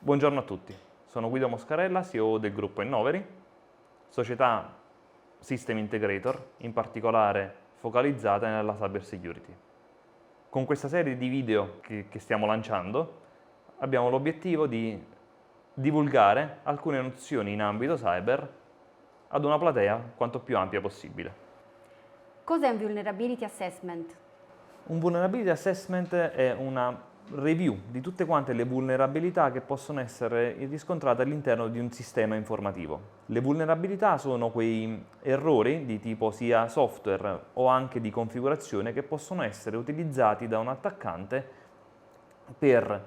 Buongiorno a tutti, sono Guido Moscarella, CEO del gruppo Innoveri, società System Integrator, in particolare focalizzata nella cyber security. Con questa serie di video che stiamo lanciando abbiamo l'obiettivo di divulgare alcune nozioni in ambito cyber ad una platea quanto più ampia possibile. Cos'è un Vulnerability Assessment? Un Vulnerability Assessment è una review di tutte quante le vulnerabilità che possono essere riscontrate all'interno di un sistema informativo. Le vulnerabilità sono quei errori di tipo sia software o anche di configurazione che possono essere utilizzati da un attaccante per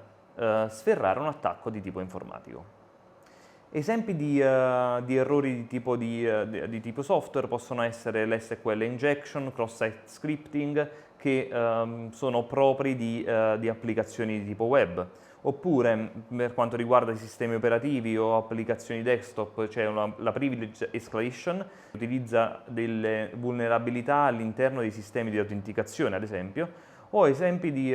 sferrare un attacco di tipo informatico. Esempi di errori di tipo software possono essere l'SQL injection, cross-site scripting, che sono propri di applicazioni di tipo web. Oppure, per quanto riguarda i sistemi operativi o applicazioni desktop, c'è la privilege escalation, che utilizza delle vulnerabilità all'interno dei sistemi di autenticazione, ad esempio, o esempi di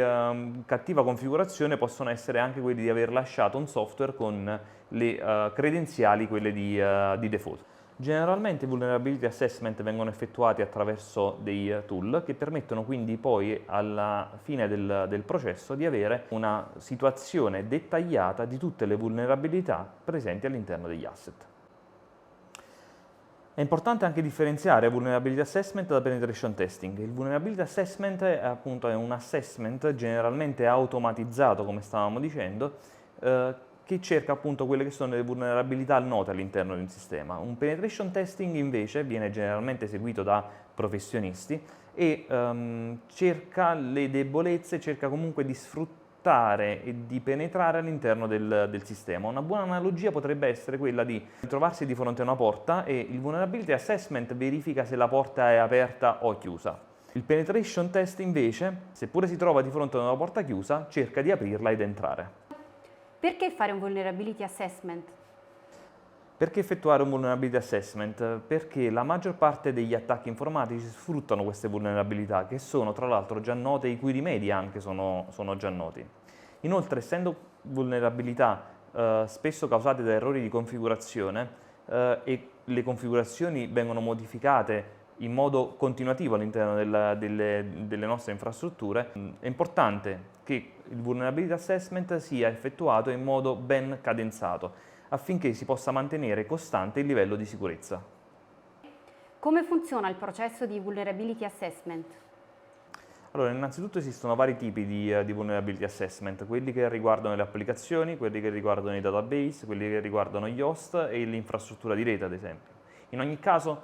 cattiva configurazione possono essere anche quelli di aver lasciato un software con le credenziali, quelle di default. Generalmente i vulnerability assessment vengono effettuati attraverso dei tool che permettono quindi poi alla fine del processo di avere una situazione dettagliata di tutte le vulnerabilità presenti all'interno degli asset. È importante anche differenziare vulnerability assessment da penetration testing. Il vulnerability assessment è un assessment generalmente automatizzato, come stavamo dicendo, che cerca appunto quelle che sono le vulnerabilità note all'interno di un sistema. Un penetration testing invece viene generalmente eseguito da professionisti e cerca le debolezze, cerca comunque di sfruttare e di penetrare all'interno del sistema. Una buona analogia potrebbe essere quella di trovarsi di fronte a una porta e il vulnerability assessment verifica se la porta è aperta o chiusa. Il penetration test invece, seppure si trova di fronte a una porta chiusa, cerca di aprirla ed entrare. Perché fare un Vulnerability Assessment? Perché effettuare un vulnerability assessment? Perché la maggior parte degli attacchi informatici sfruttano queste vulnerabilità, che sono tra l'altro già note, i cui rimedi anche sono già noti. Inoltre, essendo vulnerabilità spesso causate da errori di configurazione e le configurazioni vengono modificate in modo continuativo all'interno delle nostre infrastrutture, è importante che il vulnerability assessment sia effettuato in modo ben cadenzato, affinché si possa mantenere costante il livello di sicurezza. Come funziona il processo di Vulnerability Assessment? Allora, innanzitutto esistono vari tipi di vulnerability assessment, quelli che riguardano le applicazioni, quelli che riguardano i database, quelli che riguardano gli host e l'infrastruttura di rete, ad esempio. In ogni caso,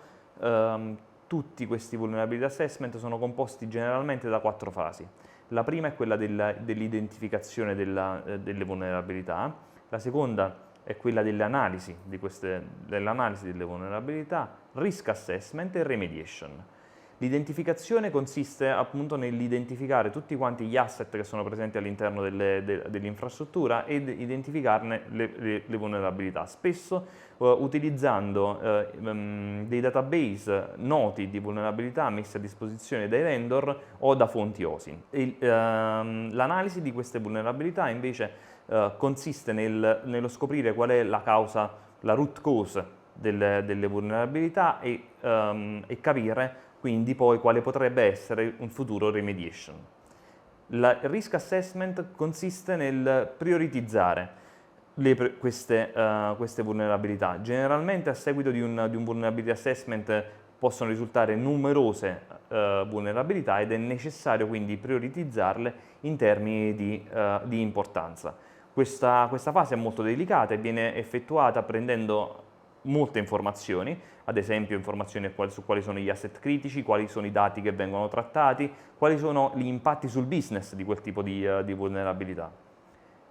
tutti questi vulnerability assessment sono composti generalmente da 4 fasi. La prima è quella dell'identificazione delle vulnerabilità, la seconda è quella dell'analisi delle vulnerabilità, risk assessment e remediation. L'identificazione consiste appunto nell'identificare tutti quanti gli asset che sono presenti all'interno dell'infrastruttura ed identificarne le vulnerabilità, spesso utilizzando dei database noti di vulnerabilità messi a disposizione dai vendor o da fonti OSI. L'analisi di queste vulnerabilità invece consiste nello scoprire qual è la causa, la root cause delle vulnerabilità e capire quindi poi quale potrebbe essere un futuro remediation. Il risk assessment consiste nel prioritizzare queste vulnerabilità. Generalmente a seguito di un vulnerability assessment possono risultare numerose vulnerabilità ed è necessario quindi prioritizzarle in termini di importanza. Questa fase è molto delicata e viene effettuata prendendo molte informazioni, ad esempio informazioni su quali sono gli asset critici, quali sono i dati che vengono trattati, quali sono gli impatti sul business di quel tipo di vulnerabilità.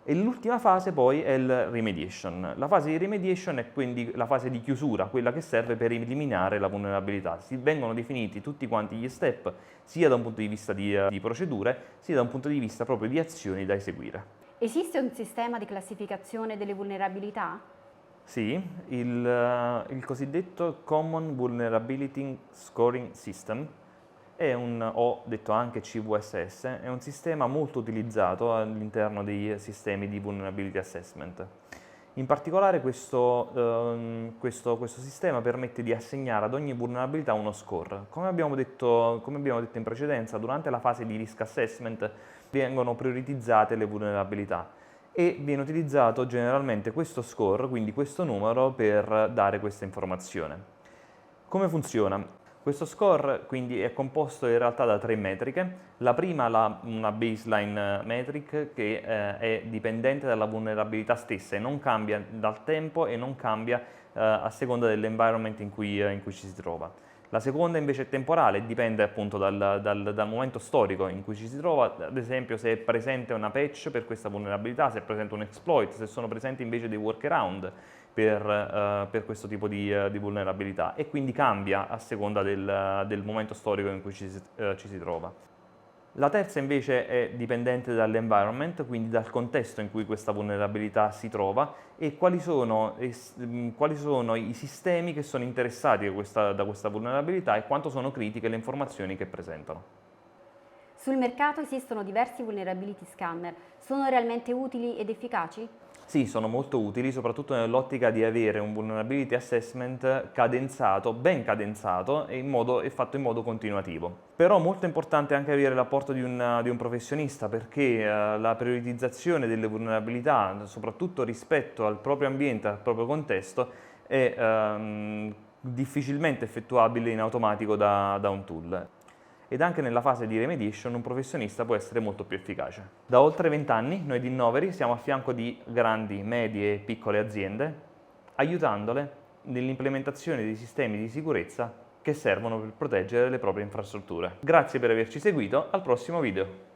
E l'ultima fase poi è il remediation. La fase di remediation è quindi la fase di chiusura, quella che serve per eliminare la vulnerabilità. Si vengono definiti tutti quanti gli step, sia da un punto di vista di procedure, sia da un punto di vista proprio di azioni da eseguire. Esiste un sistema di classificazione delle vulnerabilità? Sì, il cosiddetto Common Vulnerability Scoring System o detto anche CVSS, è un sistema molto utilizzato all'interno dei sistemi di vulnerability assessment. In particolare questo sistema permette di assegnare ad ogni vulnerabilità uno score. Come abbiamo detto in precedenza, durante la fase di risk assessment vengono prioritizzate le vulnerabilità e viene utilizzato generalmente questo score, quindi questo numero, per dare questa informazione. Come funziona? Questo score quindi è composto in realtà da 3 metriche. La prima una baseline metric che è dipendente dalla vulnerabilità stessa e non cambia dal tempo e non cambia a seconda dell'environment in cui ci si trova. La seconda invece è temporale e dipende appunto dal momento storico in cui ci si trova, ad esempio se è presente una patch per questa vulnerabilità, se è presente un exploit, se sono presenti invece dei workaround per questo tipo di vulnerabilità, e quindi cambia a seconda del momento storico in cui ci si trova. La terza invece è dipendente dall'environment, quindi dal contesto in cui questa vulnerabilità si trova e quali sono i sistemi che sono interessati da questa vulnerabilità e quanto sono critiche le informazioni che presentano. Sul mercato esistono diversi vulnerability scanner. Sono realmente utili ed efficaci? Sì, sono molto utili, soprattutto nell'ottica di avere un vulnerability assessment cadenzato, ben cadenzato e fatto in modo continuativo. Però molto importante anche avere l'apporto di un professionista, perché la prioritizzazione delle vulnerabilità, soprattutto rispetto al proprio ambiente, al proprio contesto, è difficilmente effettuabile in automatico da un tool. Ed anche nella fase di remediation un professionista può essere molto più efficace. Da oltre 20 anni noi di Innovery siamo a fianco di grandi, medie e piccole aziende, aiutandole nell'implementazione dei sistemi di sicurezza che servono per proteggere le proprie infrastrutture. Grazie per averci seguito, al prossimo video!